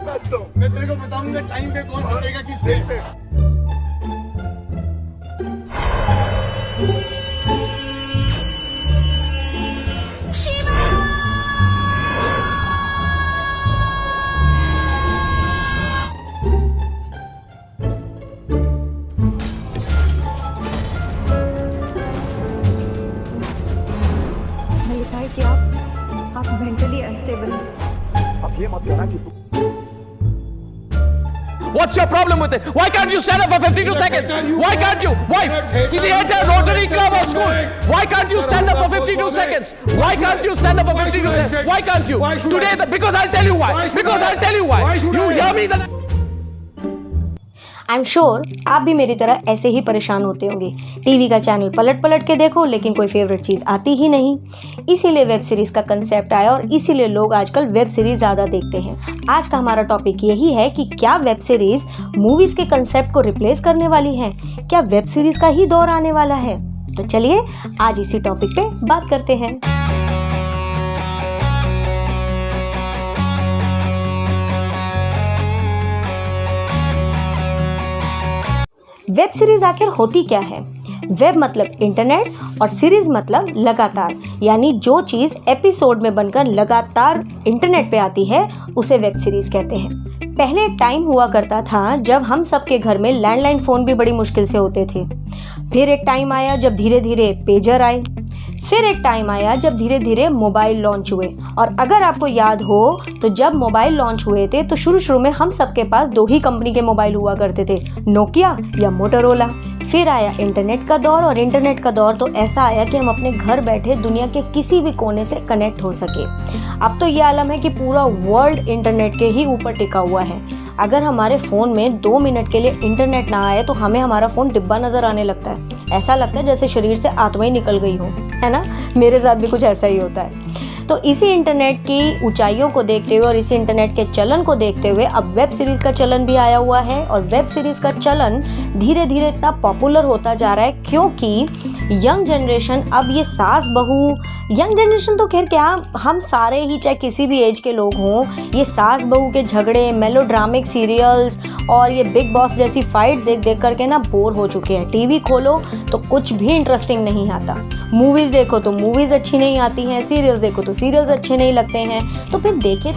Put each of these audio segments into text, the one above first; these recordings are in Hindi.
बस दो, मैं तेरे को बताऊंगा टाइम पे कौन फंसेगा किस पे। इसमें लिखा है कि आप मेंटली अनस्टेबल हैं। अब ये मत कहना कि तू What's your problem with it? Why can't you stand up for 52 seconds? Why can't you? Why? See the entire Rotary Club or school. Why can't you stand up for 52 seconds? Why can't you stand up for 52 seconds? Why can't you? Today, because I'll tell you why. Because I'll tell you why. You hear me? I am sure आप भी मेरी तरह ऐसे ही परेशान होते होंगे। टीवी का चैनल पलट पलट के देखो लेकिन कोई फेवरेट चीज़ आती ही नहीं। इसीलिए वेब सीरीज़ का कंसेप्ट आया और इसीलिए लोग आजकल वेब सीरीज़ ज़्यादा देखते हैं। आज का हमारा टॉपिक यही है कि क्या वेब सीरीज़ मूवीज़ के कंसेप्ट को रिप्लेस करने वाली हैं? क्या वेब सीरीज़ का ही दौर आने वाला है? तो चलिए आज इसी टॉपिक पे बात करते हैं। वेब सीरीज आखिर होती क्या है? वेब मतलब इंटरनेट और सीरीज मतलब लगातार, यानी जो चीज़ एपिसोड में बनकर लगातार इंटरनेट पे आती है उसे वेब सीरीज कहते हैं। पहले एक टाइम हुआ करता था जब हम सबके घर में लैंडलाइन फ़ोन भी बड़ी मुश्किल से होते थे। फिर एक टाइम आया जब धीरे धीरे पेजर आए। फिर एक टाइम आया जब धीरे धीरे मोबाइल लॉन्च हुए। और अगर आपको याद हो तो जब मोबाइल लॉन्च हुए थे तो शुरू में हम सबके पास दो ही कंपनी के मोबाइल हुआ करते थे, नोकिया या मोटोरोला। फिर आया इंटरनेट का दौर और इंटरनेट का दौर तो ऐसा आया कि हम अपने घर बैठे दुनिया के किसी भी कोने से कनेक्ट हो सके। अब तो ये आलम है कि पूरा वर्ल्ड इंटरनेट के ही ऊपर टिका हुआ है। अगर हमारे फ़ोन में 2 मिनट के लिए इंटरनेट ना आए तो हमें हमारा फ़ोन डिब्बा नज़र आने लगता है। ऐसा लगता है जैसे शरीर से आत्मा ही निकल गई हो, है ना? मेरे साथ भी कुछ ऐसा ही होता है। तो इसी इंटरनेट की ऊंचाइयों को देखते हुए और इसी इंटरनेट के चलन को देखते हुए अब वेब सीरीज़ का चलन भी आया हुआ है। और वेब सीरीज़ का चलन धीरे धीरे इतना पॉपुलर होता जा रहा है क्योंकि यंग जनरेशन अब ये सास बहू, यंग जनरेशन तो खैर क्या, हम सारे ही चाहे किसी भी एज के लोग हों, ये सास बहू के झगड़े, मेलोड्रामिक सीरियल्स और ये बिग बॉस जैसी फाइट्स देख करके ना बोर हो चुके हैं। टीवी खोलो तो कुछ भी इंटरेस्टिंग नहीं आता, मूवीज़ देखो तो मूवीज़ अच्छी नहीं आती हैं, सीरियल्स देखो तो सीरियल्स अच्छे नहीं लगते हैं, तो फिर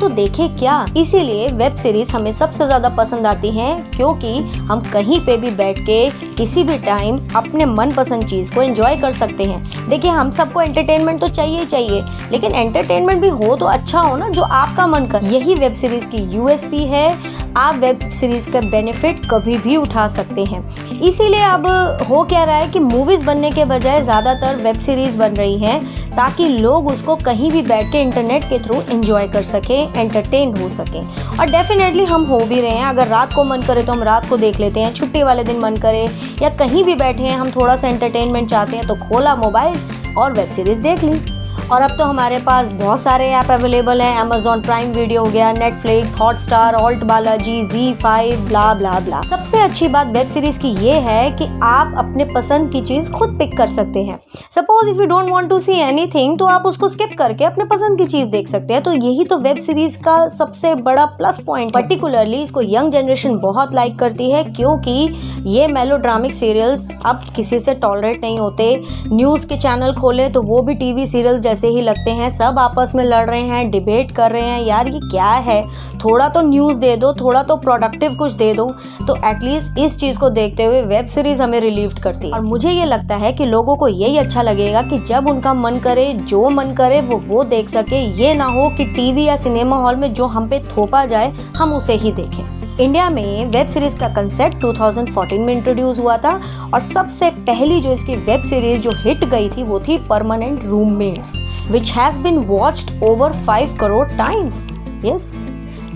देखे क्या। इसीलिए वेब सीरीज़ हमें सबसे ज़्यादा पसंद आती हैं क्योंकि हम कहीं पे भी बैठ के किसी भी टाइम अपने मनपसंद चीज़ को एंजॉय कर सकते हैं। देखिए हम सबको एंटरटेनमेंट तो चाहिए, लेकिन एंटरटेनमेंट भी हो तो अच्छा हो ना, जो आपका मन कर। यही वेब सीरीज़ की यूएसपी है। आप वेब सीरीज़ का बेनिफिट कभी भी उठा सकते हैं। इसीलिए अब हो क्या रहा है कि मूवीज़ बनने के बजाय ज़्यादातर वेब सीरीज़ बन रही हैं ताकि लोग उसको कहीं भी बैठ के इंटरनेट के थ्रू एंजॉय कर सकें, एंटरटेन हो सकें। और डेफिनेटली हम हो भी रहे हैं। अगर रात को मन करे तो हम रात को देख लेते हैं, छुट्टी वाले दिन मन करे या कहीं भी बैठे हैं हम थोड़ा सा एंटरटेनमेंट चाहते हैं तो खोला मोबाइल और वेब सीरीज़ देख ली। और अब तो हमारे पास बहुत सारे ऐप अवेलेबल हैं। अमेजॉन प्राइम वीडियो हो गया, Netflix, Hotstar, alt Balaji, ZEE5, ब्ला ब्ला ब्ला। सबसे अच्छी बात वेब सीरीज़ की ये है कि आप अपने पसंद की चीज़ खुद पिक कर सकते हैं। Suppose if you don't want to see anything तो आप उसको स्किप करके अपने पसंद की चीज़ देख सकते हैं। तो यही तो वेब सीरीज़ का सबसे बड़ा प्लस पॉइंट। पर्टिकुलरली इसको यंग जनरेशन बहुत लाइक करती है क्योंकि ये मेलोड्रामिक सीरियल्स अब किसी से टॉलरेट नहीं होते। न्यूज़ के चैनल खोले तो वो भी टीवी सीरियल्स जैसे ही लगते हैं, सब आपस में लड़ रहे हैं, डिबेट कर रहे हैं। यार ये क्या है, थोड़ा तो न्यूज़ दे दो, थोड़ा तो प्रोडक्टिव कुछ दे दो। तो एटलीस्ट इस चीज़ को देखते हुए वेब सीरीज़ हमें रिलीव करती है। और मुझे ये लगता है कि लोगों को यही अच्छा लगेगा कि जब उनका मन करे, जो मन करे वो देख सके। ये ना हो कि टीवी या सिनेमा हॉल में जो हम पे थोपा जाए हम उसे ही देखें। इंडिया में वेब सीरीज़ का कंसेप्ट 2014 में इंट्रोड्यूस हुआ था और सबसे पहली जो इसकी वेब सीरीज़ जो हिट गई थी वो थी permanent roommates, which has been watched over 5 crore times. Yes,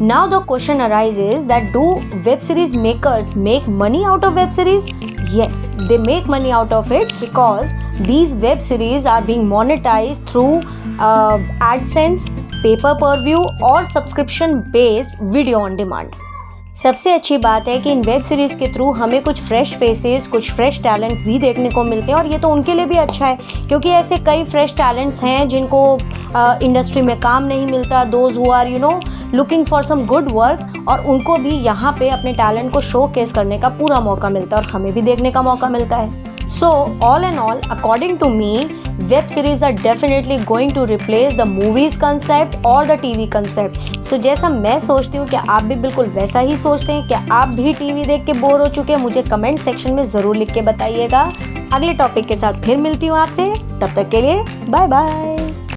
now the question arises that do web series makers make money out of web series? Yes, they make money out of it because these web series are being monetized through AdSense, pay-per-view और subscription based video on demand। सबसे अच्छी बात है कि इन वेब सीरीज़ के थ्रू हमें कुछ फ्रेश फेसेस, कुछ फ्रेश टैलेंट्स भी देखने को मिलते हैं और ये तो उनके लिए भी अच्छा है क्योंकि ऐसे कई फ्रेश टैलेंट्स हैं जिनको इंडस्ट्री में काम नहीं मिलता। Those who are looking for some good work, और उनको भी यहाँ पे अपने टैलेंट को शोकेस करने का पूरा मौका मिलता है और हमें भी देखने का मौका मिलता है। So all in all, according to me, web series are definitely going to replace the movies concept or the TV concept. So जैसा मैं सोचती हूँ, क्या आप भी बिल्कुल वैसा ही सोचते हैं? क्या आप भी टीवी देख के बोर हो चुके हैं? मुझे कमेंट सेक्शन में ज़रूर लिख के बताइएगा। अगले टॉपिक के साथ फिर मिलती हूँ आपसे, तब तक के लिए बाय बाय।